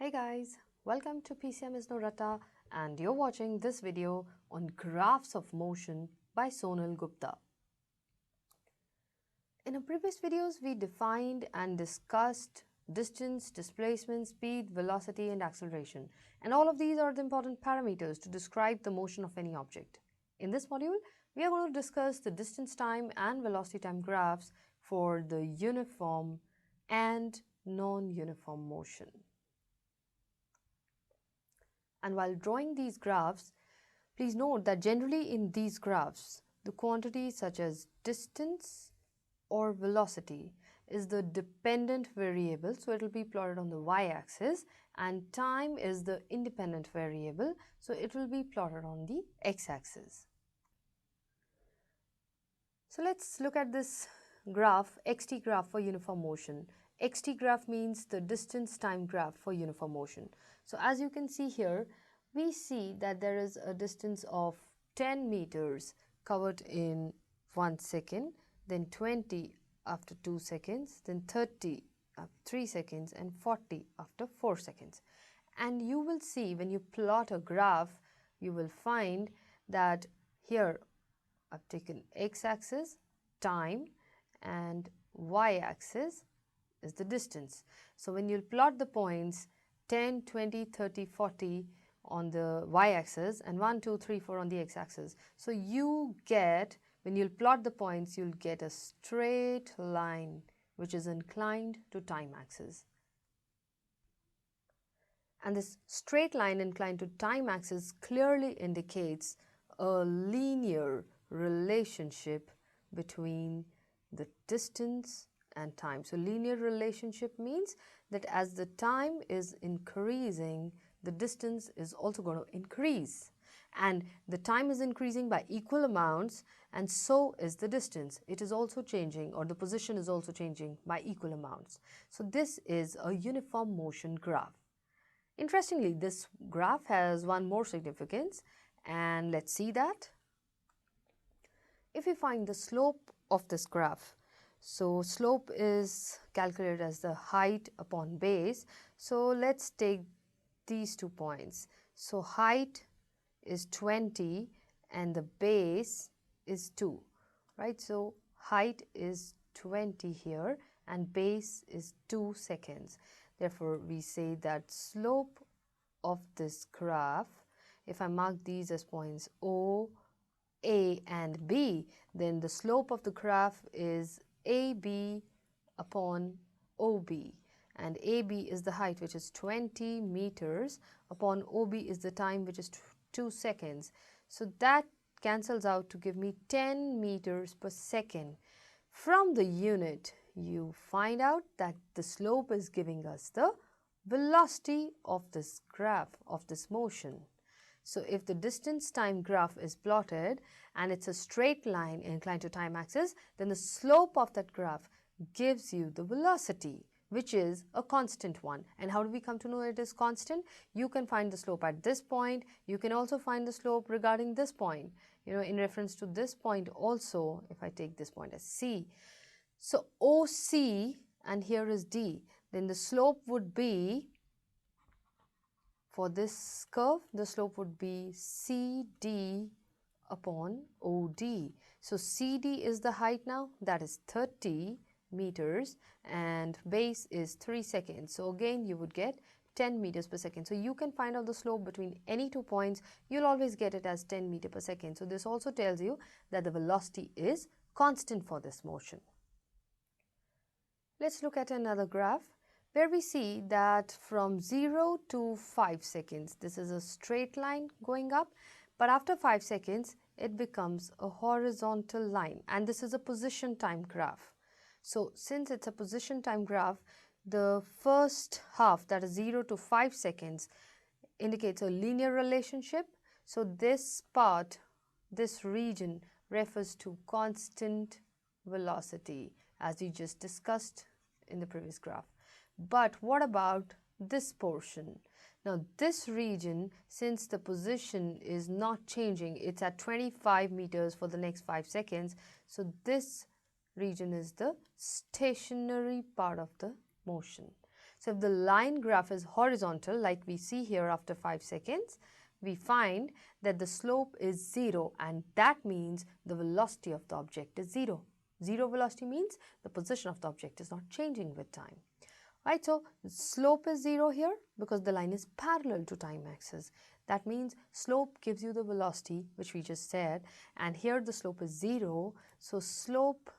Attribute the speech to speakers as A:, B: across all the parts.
A: Hey guys, welcome to PCMINR.com and you're watching this video on graphs of motion by Sonal Gupta. In our previous videos, we defined and discussed distance, displacement, speed, velocity and acceleration, and all of these are the important parameters to describe the motion of any object. In this module, we are going to discuss the distance time and velocity time graphs for the uniform and non-uniform motion. And while drawing these graphs, please note that generally in these graphs, the quantity such as distance or velocity is the dependent variable, so it will be plotted on the y-axis, and time is the independent variable, so it will be plotted on the x-axis. So let's look at this graph, xt graph for uniform motion. Xt graph means the distance time graph for uniform motion. So as you can see here, we see that there is a distance of 10 meters covered in 1 second, then 20 after 2 seconds, then 30 after 3 seconds, and 40 after 4 seconds. And you will see when you plot a graph, you will find that here I've taken x-axis, time, and y-axis is the distance. So when you plot the points 10, 20, 30, 40 on the y-axis and 1, 2, 3, 4 on the x-axis. So you get, when you'll plot the points, you'll get a straight line which is inclined to time axis. And this straight line inclined to time axis clearly indicates a linear relationship between the distance and time. So linear relationship means that as the time is increasing, the distance is also going to increase, and the time is increasing by equal amounts, and so is the distance. It is also changing, or the position is also changing by equal amounts. So this is a uniform motion graph. Interestingly, this graph has one more significance, and let's see that. If we find the slope of this graph, so slope is calculated as the height upon base. So let's take these 2 points. So height is 20 and the base is 2, right? So height is 20 here and base is 2 seconds. Therefore, we say that slope of this graph, if I mark these as points O, A and B, then the slope of the graph is AB upon OB, and AB is the height, which is 20 meters, upon OB is the time, which is 2 seconds. So that cancels out to give me 10 meters per second. From the unit, you find out that the slope is giving us the velocity of this graph, of this motion. So if the distance time graph is plotted and it's a straight line inclined to time axis, then the slope of that graph gives you the velocity, which is a constant one. And how do we come to know it is constant? You can find the slope at this point. You can also find the slope regarding this point, in reference to this point also, if I take this point as C. So OC, and here is D, then the slope would be, for this curve, the slope would be CD upon OD. So CD is the height now, that is 30 meters, and base is 3 seconds. So again, you would get 10 meters per second. So you can find out the slope between any 2 points. You'll always get it as 10 meters per second. So this also tells you that the velocity is constant for this motion. Let's look at another graph where we see that from 0 to 5 seconds, this is a straight line going up, but after 5 seconds, it becomes a horizontal line, and this is a position time graph. So since it's a position time graph, the first half, that is 0 to 5 seconds, indicates a linear relationship. So this part, this region refers to constant velocity, as we just discussed in the previous graph. But what about this portion? Now this region, since the position is not changing, it's at 25 meters for the next 5 seconds. So this region is the stationary part of the motion. So if the line graph is horizontal, like we see here after 5 seconds, we find that the slope is 0, and that means the velocity of the object is 0. 0 velocity means the position of the object is not changing with time. Right, so slope is 0 here because the line is parallel to time axis. That means slope gives you the velocity, which we just said, and here the slope is 0. So slope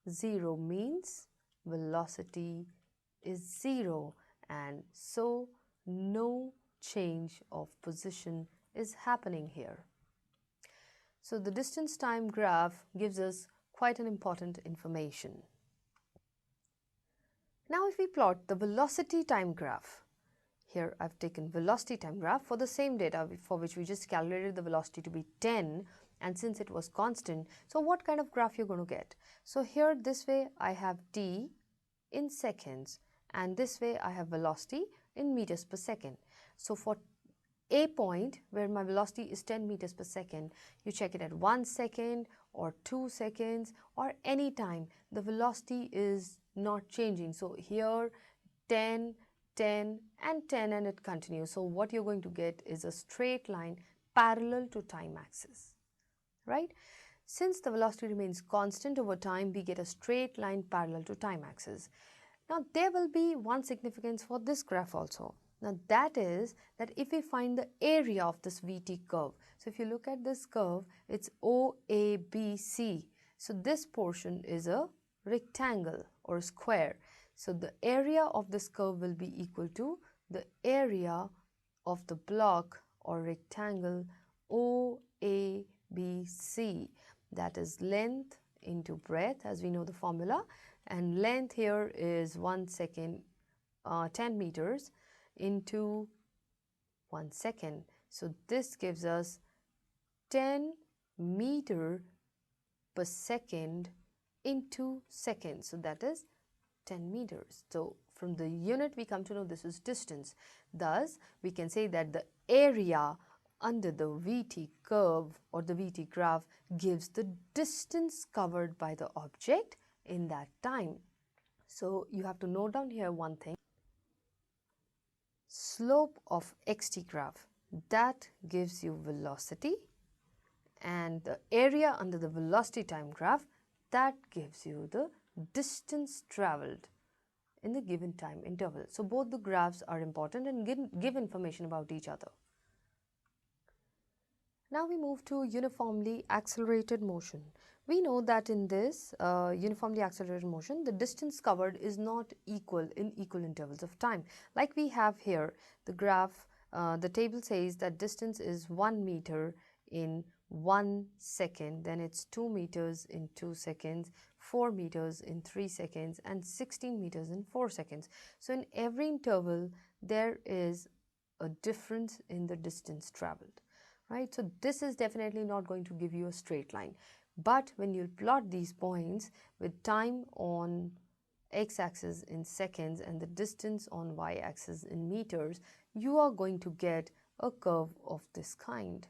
A: 0 means velocity is 0, and so no change of position is happening here. So the distance time graph gives us quite an important information. Now if we plot the velocity time graph, here I've taken velocity time graph for the same data for which we just calculated the velocity to be 10, and since it was constant, so what kind of graph you're going to get? So here this way I have t in seconds, and this way I have velocity in meters per second. So for a point where my velocity is 10 meters per second, you check it at 1 second or 2 seconds or any time, the velocity is not changing. So here 10, 10 and 10, and it continues. So what you're going to get is a straight line parallel to time axis, right? Since the velocity remains constant over time, we get a straight line parallel to time axis. Now there will be one significance for this graph also. Now that is that if we find the area of this VT curve, so if you look at this curve, it's OABC. So this portion is a rectangle or a square. So the area of this curve will be equal to the area of the block or rectangle OABC. That is length into breadth, as we know the formula, and length here is 1 second, 10 meters into 1 second. So this gives us 10 meter per second into seconds. So that is 10 meters. So from the unit we come to know this is distance. Thus we can say that the area under the VT curve or the VT graph gives the distance covered by the object in that time. So you have to note down here one thing. Slope of xt graph, that gives you velocity, and the area under the velocity time graph, that gives you the distance traveled in the given time interval. So both the graphs are important and give information about each other. Now we move to uniformly accelerated motion. We know that in this uniformly accelerated motion, the distance covered is not equal in equal intervals of time. Like we have here, the graph, the table says that distance is 1 meter in 1 second, then it's 2 meters in 2 seconds, 4 meters in 3 seconds, and 16 meters in 4 seconds. So in every interval, there is a difference in the distance traveled. Right? So this is definitely not going to give you a straight line. But when you plot these points with time on x-axis in seconds and the distance on y-axis in meters, you are going to get a curve of this kind.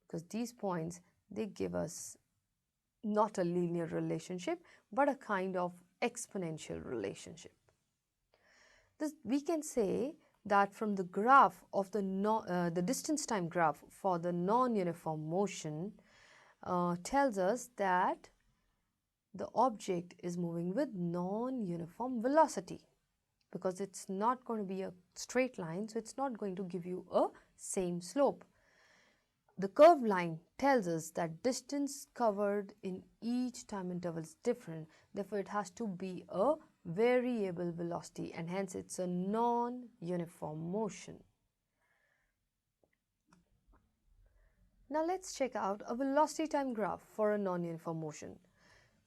A: Because these points, they give us not a linear relationship, but a kind of exponential relationship. We can say that from the graph of the distance time graph for the non-uniform motion tells us that the object is moving with non-uniform velocity, because it's not going to be a straight line, so it's not going to give you a same slope. The curved line tells us that distance covered in each time interval is different, therefore it has to be a variable velocity, and hence it's a non-uniform motion. Now let's check out a velocity time graph for a non-uniform motion.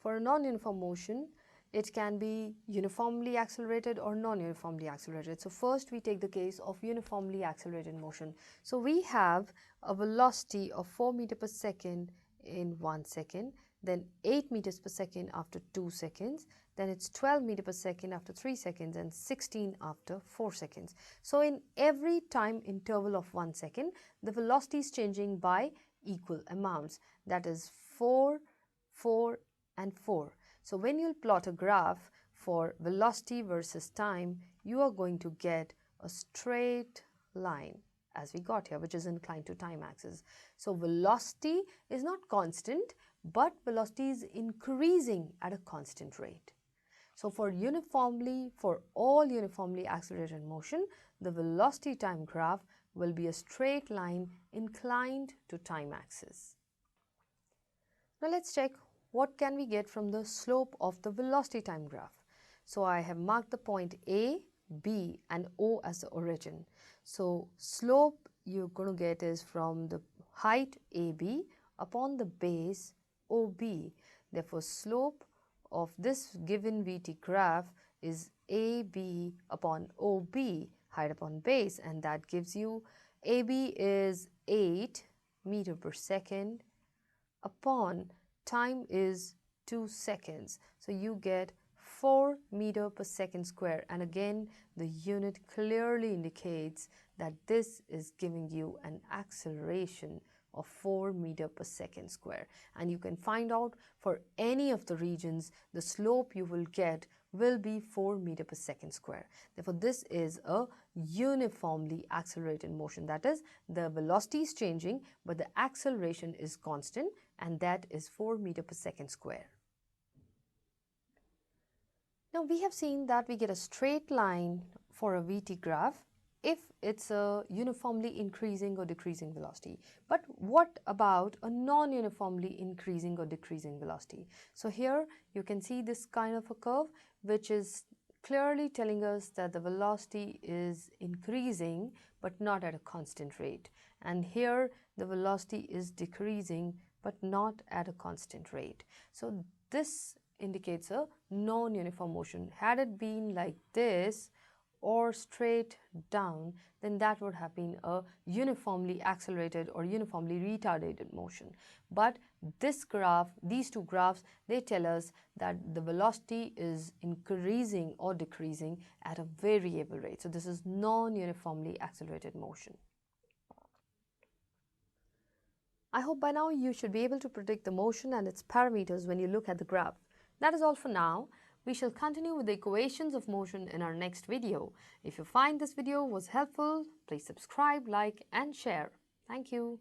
A: For a non-uniform motion, it can be uniformly accelerated or non-uniformly accelerated. So first we take the case of uniformly accelerated motion. So we have a velocity of 4 meters per second in 1 second, then 8 meters per second after 2 seconds, then it's 12 meters per second after 3 seconds, and 16 after 4 seconds. So in every time interval of 1 second, the velocity is changing by equal amounts, that is 4, 4 and 4. So when you plot a graph for velocity versus time, you are going to get a straight line as we got here, which is inclined to time axis. So velocity is not constant, but velocity is increasing at a constant rate. So for all uniformly accelerated motion, the velocity time graph will be a straight line inclined to time axis. Now let's check what can we get from the slope of the velocity time graph. So I have marked the point A, B and O as the origin. So slope you're going to get is from the height AB upon the base OB. Therefore slope of this given VT graph is AB upon OB, height upon base, and that gives you AB is 8 meter per second upon time is 2 seconds. So you get 4 meter per second square, and again the unit clearly indicates that this is giving you an acceleration of 4 meter per second square, and you can find out for any of the regions the slope you will get will be 4 meter per second square. Therefore this is a uniformly accelerated motion, that is the velocity is changing but the acceleration is constant, and that is 4 meter per second square. Now we have seen that we get a straight line for a VT graph if it's a uniformly increasing or decreasing velocity. But what about a non-uniformly increasing or decreasing velocity? So here you can see this kind of a curve which is clearly telling us that the velocity is increasing but not at a constant rate, and here the velocity is decreasing but not at a constant rate. So this indicates a non-uniform motion. Had it been like this or straight down, then that would have been a uniformly accelerated or uniformly retarded motion. But this graph, these two graphs, they tell us that the velocity is increasing or decreasing at a variable rate. So this is non-uniformly accelerated motion. I hope by now you should be able to predict the motion and its parameters when you look at the graph. That is all for now. We shall continue with the equations of motion in our next video. If you find this video was helpful, please subscribe, like and share. Thank you.